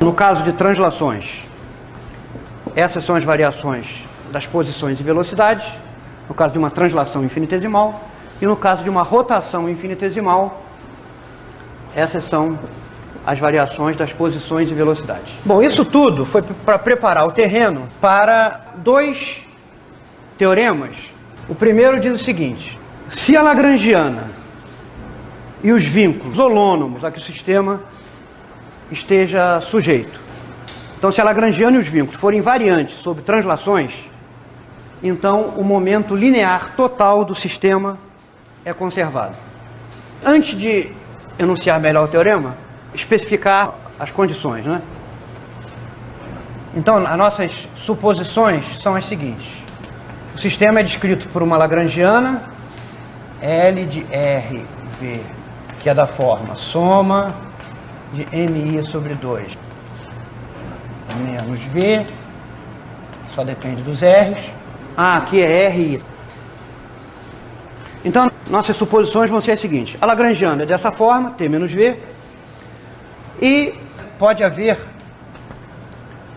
No caso de translações, essas são as variações das posições e velocidades, no caso de uma translação infinitesimal, e no caso de uma rotação infinitesimal, essas são as variações das posições e velocidades. Bom, isso tudo foi para preparar o terreno para dois teoremas. O primeiro diz o seguinte: se a lagrangiana e os vínculos holônomos a que o sistema esteja sujeito, então se a lagrangiana e os vínculos forem invariantes sob translações, então o momento linear total do sistema é conservado. Antes de enunciar melhor o teorema, especificar as condições, né? Então, as nossas suposições são as seguintes: o sistema é descrito por uma lagrangiana L de RV, que é da forma soma de MI sobre 2 menos V, só depende dos R's. Ah, aqui é RI. Então, nossas suposições vão ser as seguintes: a lagrangiana é dessa forma, T menos V, e pode haver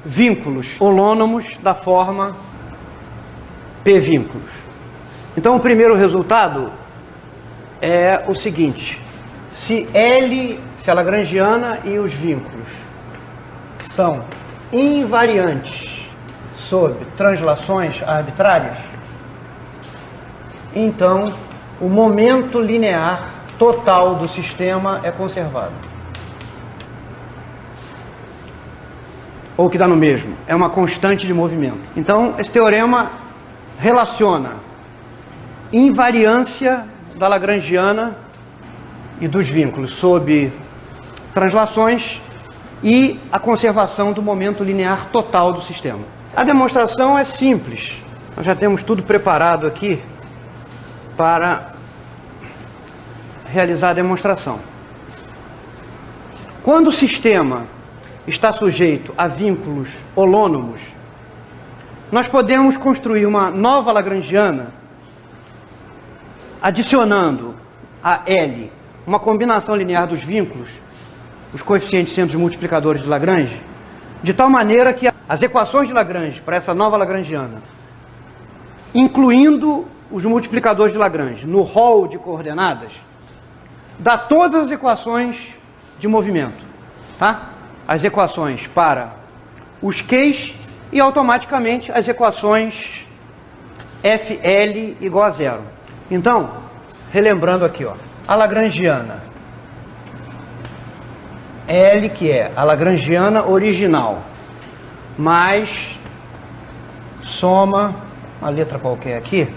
vínculos holônomos da forma P vínculos. Então, o primeiro resultado é o seguinte: se a lagrangiana e os vínculos são invariantes sob translações arbitrárias, então o momento linear total do sistema é conservado. Ou que dá no mesmo, é uma constante de movimento. Então, esse teorema relaciona invariância da lagrangiana e dos vínculos sob translações e a conservação do momento linear total do sistema. A demonstração é simples. Nós já temos tudo preparado aqui para realizar a demonstração. Quando o sistema está sujeito a vínculos holônomos, nós podemos construir uma nova lagrangiana adicionando a L uma combinação linear dos vínculos, os coeficientes simples multiplicadores de Lagrange, de tal maneira que as equações de Lagrange para essa nova lagrangiana, incluindo os multiplicadores de Lagrange no rol de coordenadas, dá todas as equações de movimento, tá? As equações para os Qs e automaticamente as equações FL igual a zero. Então, relembrando aqui, ó, a lagrangiana L, que é a lagrangiana original, mais soma, uma letra qualquer aqui,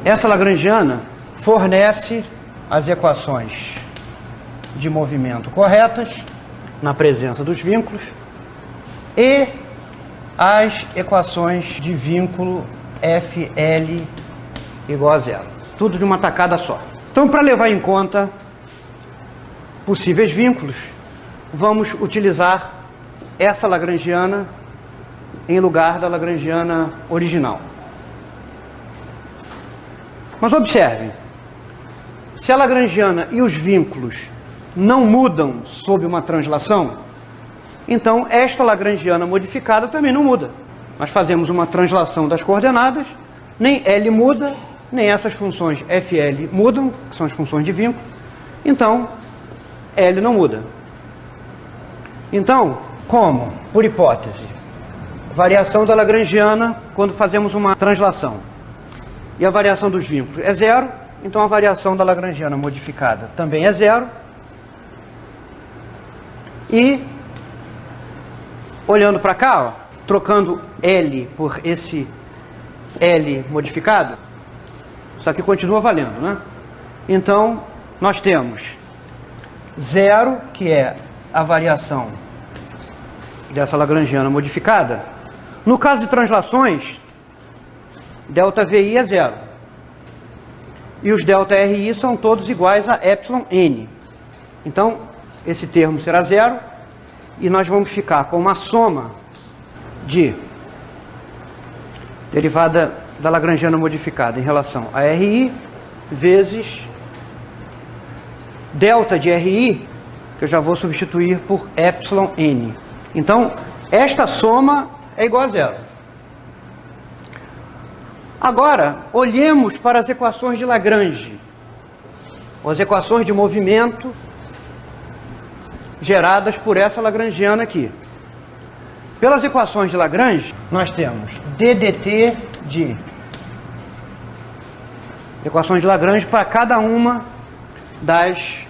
essa lagrangiana fornece as equações de movimento corretas, na presença dos vínculos, e as equações de vínculo FL igual a zero. Tudo de uma tacada só. Então, para levar em conta possíveis vínculos, vamos utilizar essa lagrangiana em lugar da lagrangiana original. Mas observem, se a lagrangiana e os vínculos não mudam sob uma translação, então esta lagrangiana modificada também não muda. Nós fazemos uma translação das coordenadas, nem L muda, nem essas funções FL mudam, que são as funções de vínculo, então L não muda. Então, como, por hipótese, variação da lagrangiana quando fazemos uma translação e a variação dos vínculos é zero, então a variação da lagrangiana modificada também é zero. E, olhando para cá, ó, trocando L por esse L modificado, isso aqui continua valendo, né? Então, nós temos zero, que é a variação dessa lagrangiana modificada. No caso de translações, ΔVi é zero. E os ΔRi são todos iguais a εn. Então, esse termo será zero e nós vamos ficar com uma soma de derivada da lagrangiana modificada em relação a RI vezes delta de RI, que eu já vou substituir por epsilon n. Então, esta soma é igual a zero. Agora, olhemos para as equações de Lagrange, ou as equações de movimento geradas por essa lagrangiana aqui. Pelas equações de Lagrange, nós temos ddt de equações de Lagrange para cada uma das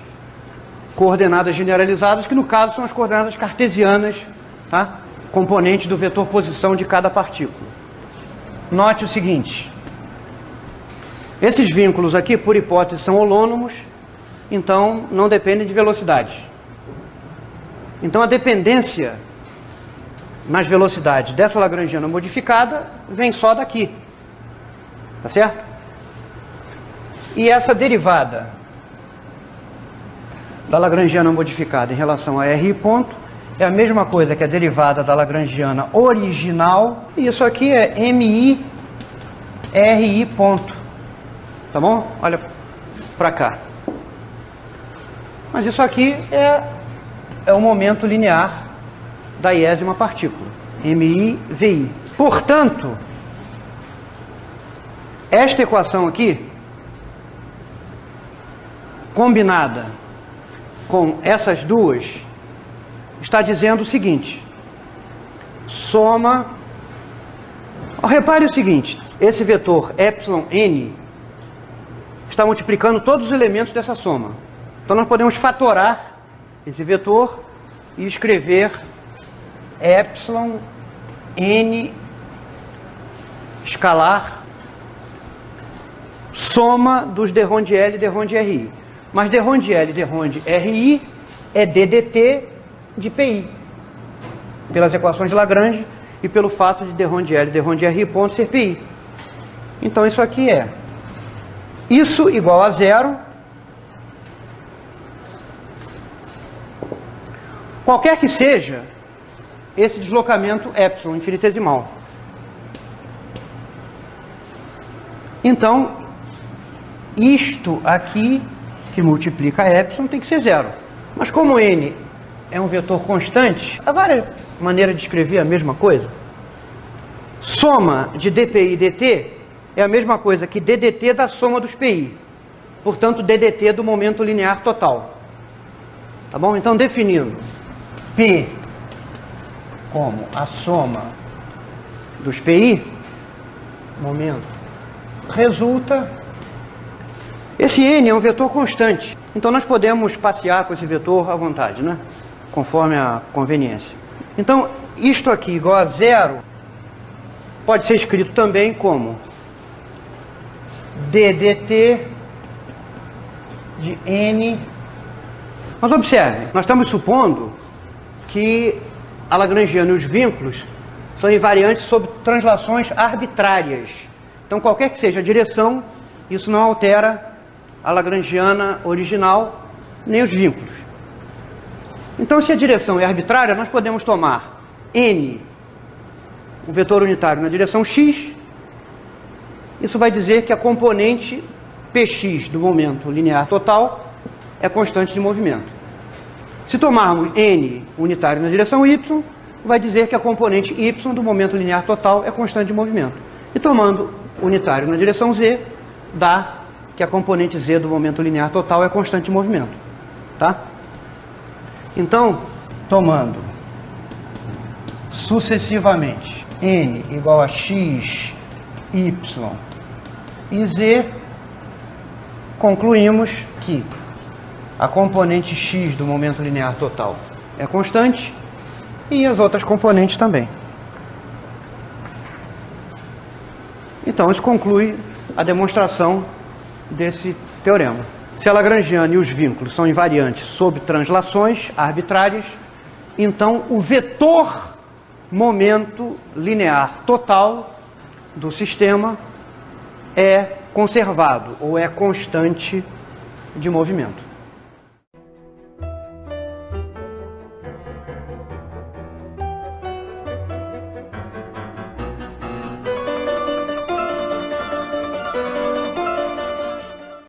coordenadas generalizadas, que no caso são as coordenadas cartesianas, tá? Componente do vetor posição de cada partícula. Note o seguinte: esses vínculos aqui, por hipótese, são holônomos, então não dependem de velocidade. Então a dependência nas velocidades dessa lagrangiana modificada vem só daqui, tá certo? E essa derivada da lagrangiana modificada em relação a RI ponto é a mesma coisa que a derivada da lagrangiana original, e isso aqui é MI RI ponto, tá bom? Olha para cá. Mas isso aqui é o momento linear da iésima partícula, MI VI. Portanto, esta equação aqui, combinada com essas duas, está dizendo o seguinte: soma. Repare o seguinte, esse vetor epsilon n está multiplicando todos os elementos dessa soma. Então nós podemos fatorar esse vetor e escrever epsilon n escalar soma dos d rho de L e d rho de RI. Mas d rho de L e d rho de RI é ddt de PI, pelas equações de Lagrange e pelo fato de d rho de L e d rho de RI ponto ser PI. Então isso aqui é isso igual a zero, qualquer que seja esse deslocamento epsilon infinitesimal. Então, isto aqui que multiplica epsilon tem que ser zero. Mas como n é um vetor constante, há várias maneiras de escrever a mesma coisa. Soma de dpi e dt é a mesma coisa que ddt da soma dos pi. Portanto, ddt do momento linear total. Tá bom? Então, definindo P como a soma dos pi, momento, resulta... Esse n é um vetor constante. Então, nós podemos passear com esse vetor à vontade, né? Conforme a conveniência. Então, isto aqui igual a zero pode ser escrito também como ddt de n. Mas observe, nós estamos supondo que a lagrangiana e os vínculos são invariantes sob translações arbitrárias. Então, qualquer que seja a direção, isso não altera a lagrangiana original nem os vínculos. Então, se a direção é arbitrária, nós podemos tomar n, um vetor unitário na direção x. Isso vai dizer que a componente px do momento linear total é constante de movimento. Se tomarmos n unitário na direção y, vai dizer que a componente y do momento linear total é constante de movimento. E tomando unitário na direção z, dá que a componente z do momento linear total é constante de movimento. Tá? Então, tomando sucessivamente n igual a x, y e z, concluímos que a componente x do momento linear total é constante e as outras componentes também. Então, isso conclui a demonstração desse teorema. Se a lagrangiana e os vínculos são invariantes sob translações arbitrárias, então o vetor momento linear total do sistema é conservado ou é constante de movimento.